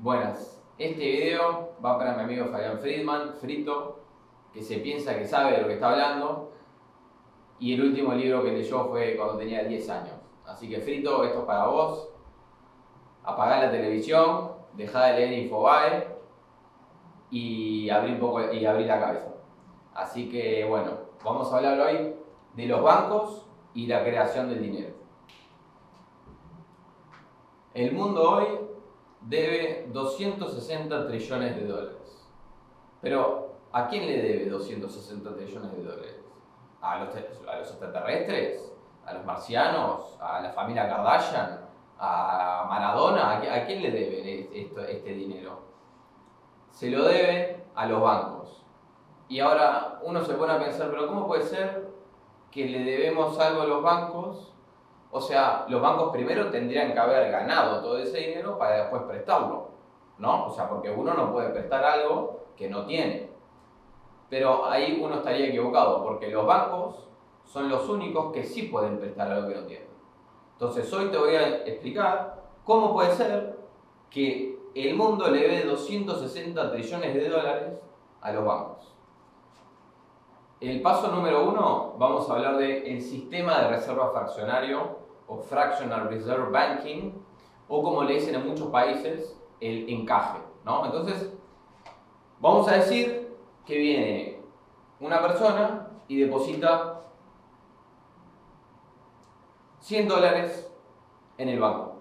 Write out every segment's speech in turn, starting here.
Buenas, este video va para mi amigo Fabián Friedman, Frito, que se piensa que sabe de lo que está hablando, y el último libro que leyó fue cuando tenía 10 años. Así que Frito, esto es para vos. Apagá la televisión, dejá de leer Infobae y abrí la cabeza. Así que bueno, vamos a hablar hoy de los bancos y la creación del dinero. El mundo hoy debe 260 trillones de dólares. Pero, ¿a quién le debe 260 trillones de dólares? ¿A los extraterrestres? ¿A los marcianos? ¿A la familia Kardashian? ¿A Maradona? ¿A quién le deben este dinero? Se lo deben a los bancos. Y ahora uno se pone a pensar, ¿pero cómo puede ser que le debemos algo a los bancos? O sea, los bancos primero tendrían que haber ganado todo ese dinero para después prestarlo, ¿no? O sea, porque uno no puede prestar algo que no tiene. Pero ahí uno estaría equivocado, porque los bancos son los únicos que sí pueden prestar algo que no tienen. Entonces hoy te voy a explicar cómo puede ser que el mundo le dé 260 trillones de dólares a los bancos. El paso número 1, vamos a hablar del sistema de reserva fraccionario o Fractional Reserve Banking, o como le dicen en muchos países, el encaje, ¿no? Entonces, vamos a decir que viene una persona y deposita 100 dólares en el banco.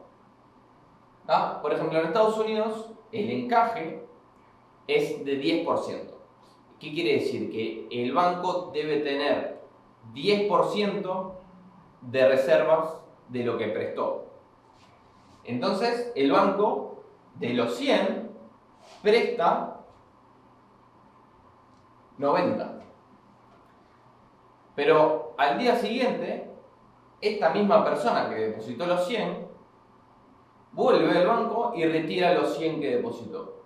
¿Ah? Por ejemplo, en Estados Unidos, el encaje es de 10%. ¿Qué quiere decir? Que el banco debe tener 10% de reservas de lo que prestó. Entonces, el banco de los 100 presta 90. Pero al día siguiente, esta misma persona que depositó los 100 vuelve al banco y retira los 100 que depositó.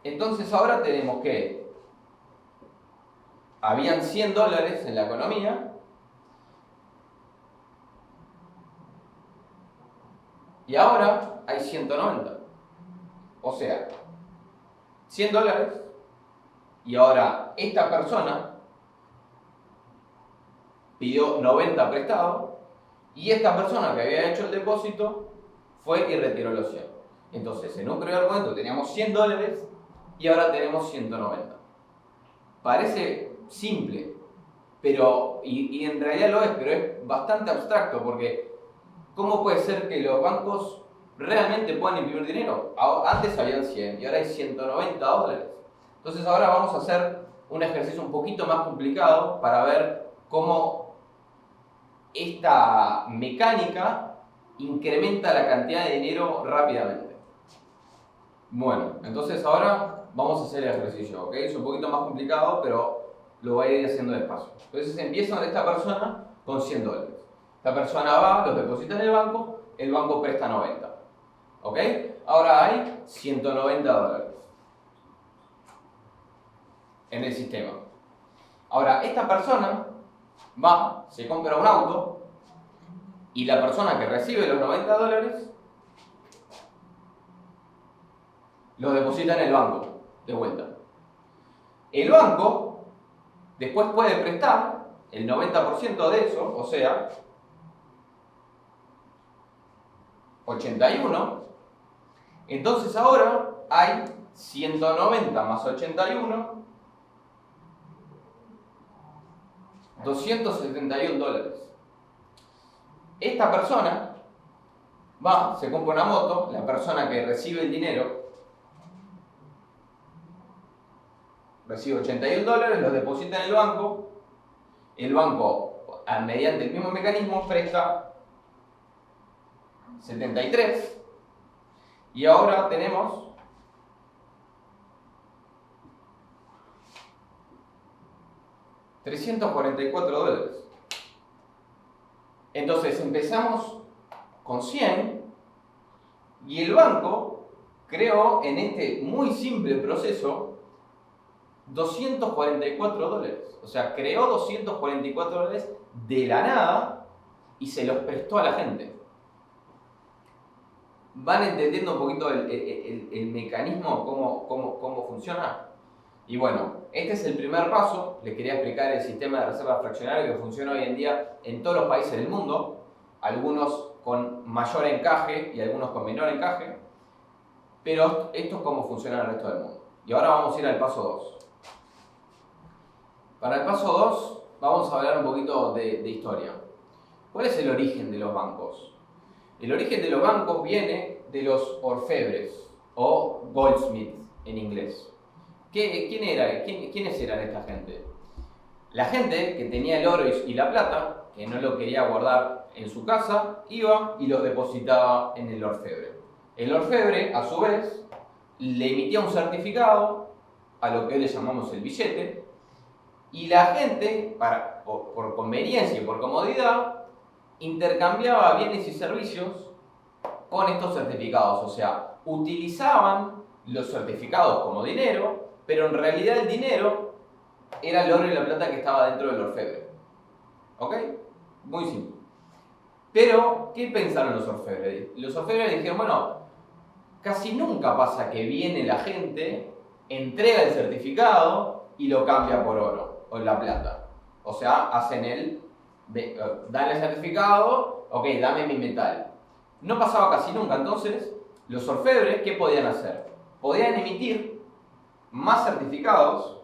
Entonces ahora tenemos que habían 100 dólares en la economía y ahora hay 190. O sea, 100 dólares y ahora esta persona pidió 90 prestado y esta persona que había hecho el depósito fue y retiró los 100. Entonces, en un primer momento teníamos 100 dólares y ahora tenemos 190. Parece simple, pero y en realidad lo es, pero es bastante abstracto porque ¿cómo puede ser que los bancos realmente puedan imprimir dinero? Antes habían 100 y ahora hay 190 dólares. Entonces ahora vamos a hacer un ejercicio un poquito más complicado para ver cómo esta mecánica incrementa la cantidad de dinero rápidamente. Bueno, entonces ahora vamos a hacer el ejercicio, ¿ok? Es un poquito más complicado, pero lo voy a ir haciendo despacio. Entonces empieza con esta persona con 100 dólares. Esta persona va, los deposita en el banco presta 90. ¿Ok? Ahora hay 190 dólares en el sistema. Ahora, esta persona va, se compra un auto y la persona que recibe los 90 dólares los deposita en el banco de vuelta. El banco después puede prestar el 90% de eso, o sea, 81. Entonces ahora hay 190 más 81, 271 dólares. Esta persona va, se compra una moto, la persona que recibe el dinero recibe 81 dólares, los deposita en el banco mediante el mismo mecanismo presta 73 y ahora tenemos 344 dólares. Entonces empezamos con 100 y el banco creó en este muy simple proceso 244 dólares. O sea, creó 244 dólares de la nada y se los prestó a la gente. ¿Van entendiendo un poquito el mecanismo, cómo funciona? Y bueno, este es el primer paso. Les quería explicar el sistema de reserva fraccionaria que funciona hoy en día en todos los países del mundo, algunos con mayor encaje y algunos con menor encaje, pero esto es cómo funciona en el resto del mundo. Y ahora vamos a ir al paso 2. Para el paso 2 vamos a hablar un poquito de historia. ¿Cuál es el origen de los bancos? El origen de los bancos viene de los orfebres o goldsmiths en inglés. ¿Quiénes eran esta gente? La gente que tenía el oro y la plata, que no lo quería guardar en su casa, iba y los depositaba en el orfebre. El orfebre, a su vez, le emitía un certificado, a lo que hoy le llamamos el billete, y la gente, por conveniencia y por comodidad, intercambiaba bienes y servicios con estos certificados. O sea, utilizaban los certificados como dinero, pero en realidad el dinero era el oro y la plata que estaba dentro del orfebre. ¿Ok? Muy simple. Pero, ¿qué pensaron los orfebres? Los orfebres dijeron, bueno, casi nunca pasa que viene la gente, entrega el certificado y lo cambia por oro o la plata. O sea, dan el certificado, ok, dame mi metal. No pasaba casi nunca. Entonces, los orfebres, ¿qué podían hacer? Podían emitir más certificados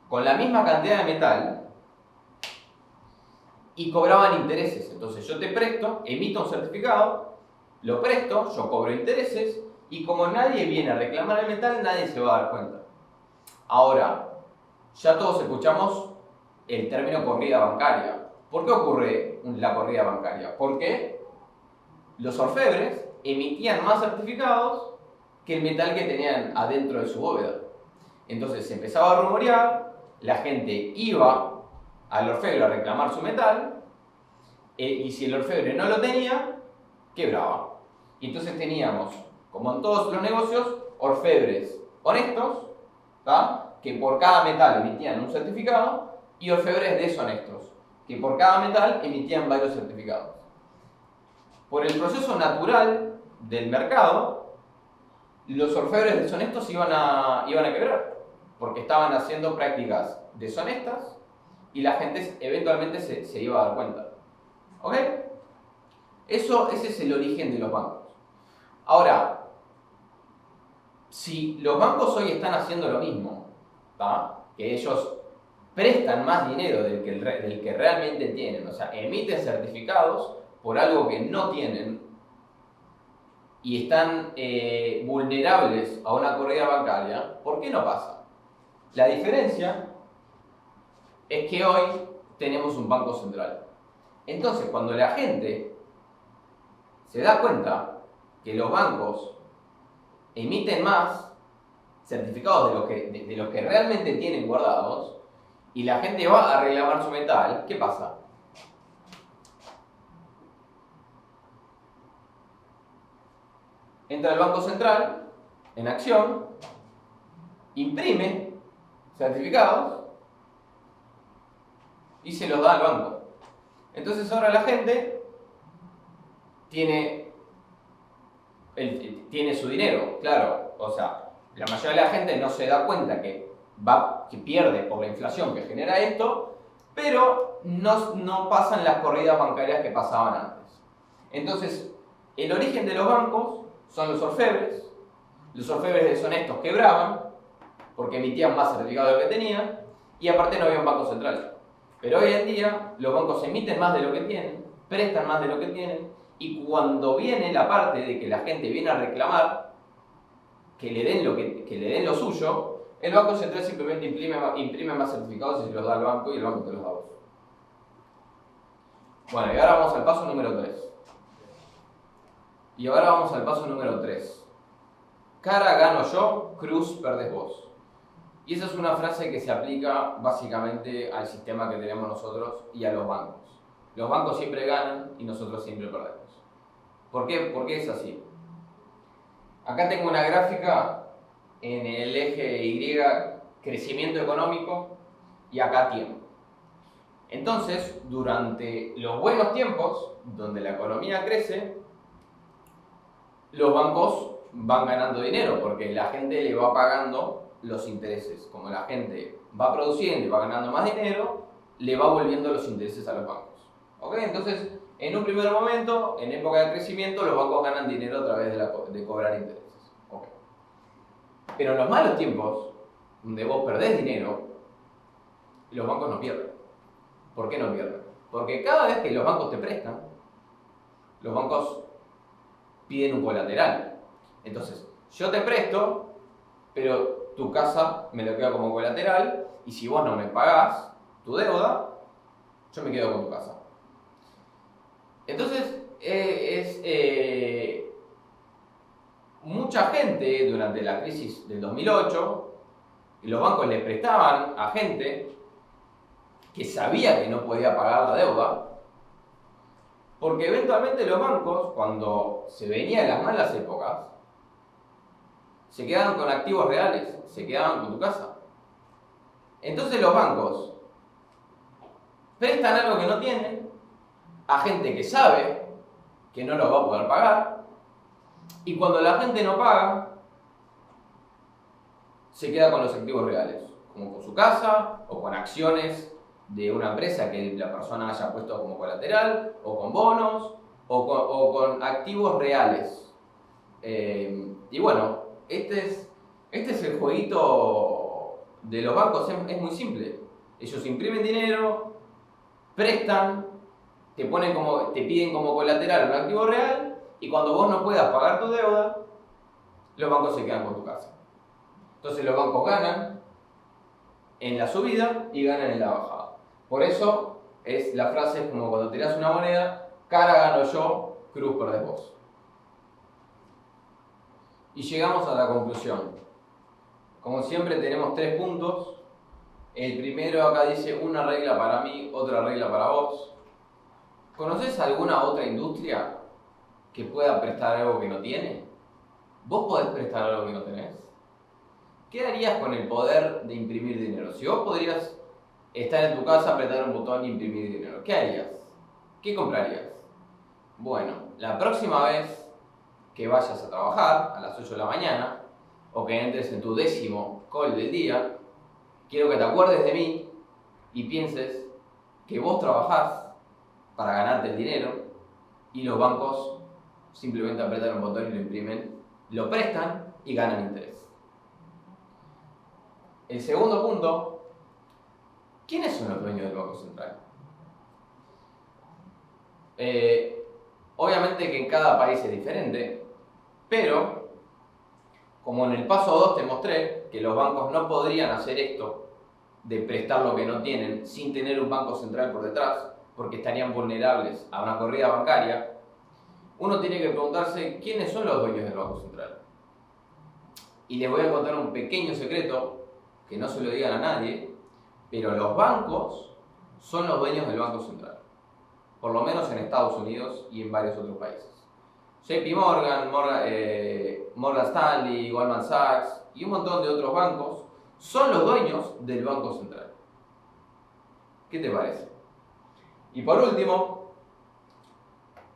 con la misma cantidad de metal y cobraban intereses. Entonces yo te presto, emito un certificado, lo presto, yo cobro intereses y como nadie viene a reclamar el metal, nadie se va a dar cuenta. Ahora, ya todos escuchamos el término corrida bancaria. ¿Por qué ocurre la corrida bancaria? Porque los orfebres emitían más certificados que el metal que tenían adentro de su bóveda. Entonces se empezaba a rumorear, la gente iba al orfebre a reclamar su metal, y si el orfebre no lo tenía, quebraba. Y entonces teníamos, como en todos los negocios, orfebres honestos, ¿tá? Que por cada metal emitían un certificado, y orfebres deshonestos, que por cada metal emitían varios certificados. Por el proceso natural del mercado, los orfebres deshonestos iban a quebrar, porque estaban haciendo prácticas deshonestas y la gente eventualmente se iba a dar cuenta. ¿Ok? Ese es el origen de los bancos. Ahora, si los bancos hoy están haciendo lo mismo, ¿tá? Que ellos prestan más dinero del que realmente tienen, o sea, emiten certificados por algo que no tienen y están vulnerables a una corrida bancaria, ¿por qué no pasa? La diferencia es que hoy tenemos un banco central. Entonces, cuando la gente se da cuenta que los bancos emiten más certificados de los que realmente tienen guardados y la gente va a reclamar su metal, ¿qué pasa? Entra el Banco Central en acción, imprime certificados y se los da al banco. Entonces ahora la gente tiene su dinero, claro. O sea, la mayoría de la gente no se da cuenta que pierde por la inflación que genera esto, pero no pasan las corridas bancarias que pasaban antes. Entonces, el origen de los bancos son los orfebres deshonestos quebraban porque emitían más certificados de lo que tenían y aparte no había un banco central. Pero hoy en día los bancos emiten más de lo que tienen, prestan más de lo que tienen y cuando viene la parte de que la gente viene a reclamar que le den lo suyo, el Banco Central simplemente imprime más certificados y se los da al banco y el banco te los da a vos. Bueno, y ahora vamos al paso número 3. Cara gano yo, cruz perdés vos. Y esa es una frase que se aplica básicamente al sistema que tenemos nosotros y a los bancos. Los bancos siempre ganan y nosotros siempre perdemos. ¿Por qué? Porque es así. Acá tengo una gráfica en el eje Y, crecimiento económico, y acá tiempo. Entonces, durante los buenos tiempos, donde la economía crece, los bancos van ganando dinero porque la gente le va pagando los intereses. Como la gente va produciendo y va ganando más dinero, le va volviendo los intereses a los bancos. ¿Ok? Entonces, en un primer momento, en época de crecimiento, los bancos ganan dinero a través de cobrar intereses. ¿Ok? Pero en los malos tiempos, donde vos perdés dinero, los bancos no pierden. ¿Por qué no pierden? Porque cada vez que los bancos te prestan, los bancos piden un colateral. Entonces, yo te presto, pero tu casa me lo quedo como colateral, y si vos no me pagás tu deuda, yo me quedo con tu casa. Entonces, mucha gente durante la crisis del 2008, los bancos le prestaban a gente que sabía que no podía pagar la deuda, porque eventualmente los bancos, cuando se venían las malas épocas, se quedaban con activos reales, se quedaban con tu casa. Entonces los bancos prestan algo que no tienen a gente que sabe que no lo va a poder pagar, y cuando la gente no paga, se queda con los activos reales, como con su casa o con acciones de una empresa que la persona haya puesto como colateral, o con bonos, o con activos reales. Y bueno, este es el jueguito de los bancos, es muy simple. Ellos imprimen dinero, prestan, te piden como colateral un activo real, y cuando vos no puedas pagar tu deuda, los bancos se quedan con tu casa. Entonces los bancos ganan en la subida y ganan en la bajada. Por eso la frase es como cuando tirás una moneda, cara gano yo, cruz perdés vos. Y llegamos a la conclusión. Como siempre tenemos 3 puntos. El primero acá dice una regla para mí, otra regla para vos. ¿Conoces alguna otra industria que pueda prestar algo que no tiene? ¿Vos podés prestar algo que no tenés? ¿Qué harías con el poder de imprimir dinero? Si vos podrías estar en tu casa, apretar un botón y imprimir dinero, ¿qué harías? ¿Qué comprarías? Bueno, la próxima vez que vayas a trabajar a las 8 de la mañana, o que entres en tu 10º call del día, quiero que te acuerdes de mí y pienses que vos trabajás para ganarte el dinero y los bancos simplemente apretan un botón y lo imprimen, lo prestan y ganan interés. El segundo punto, ¿quiénes son los dueños del Banco Central? Obviamente que en cada país es diferente, pero como en el paso 2 te mostré que los bancos no podrían hacer esto de prestar lo que no tienen sin tener un banco central por detrás, porque estarían vulnerables a una corrida bancaria, uno tiene que preguntarse quiénes son los dueños del Banco Central. Y les voy a contar un pequeño secreto que no se lo digan a nadie, pero los bancos son los dueños del Banco Central, por lo menos en Estados Unidos y en varios otros países. JP Morgan, Morgan Stanley, Goldman Sachs y un montón de otros bancos son los dueños del Banco Central. ¿Qué te parece? Y por último,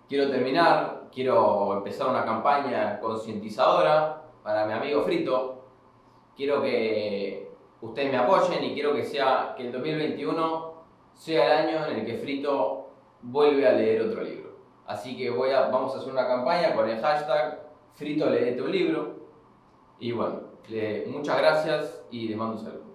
quiero empezar una campaña concientizadora para mi amigo Frito. Quiero que ustedes me apoyen y quiero que el 2021 sea el año en el que Frito vuelve a leer otro libro. Así que vamos a hacer una campaña con el hashtag Frito léete un libro. Y bueno, muchas gracias y les mando un saludo.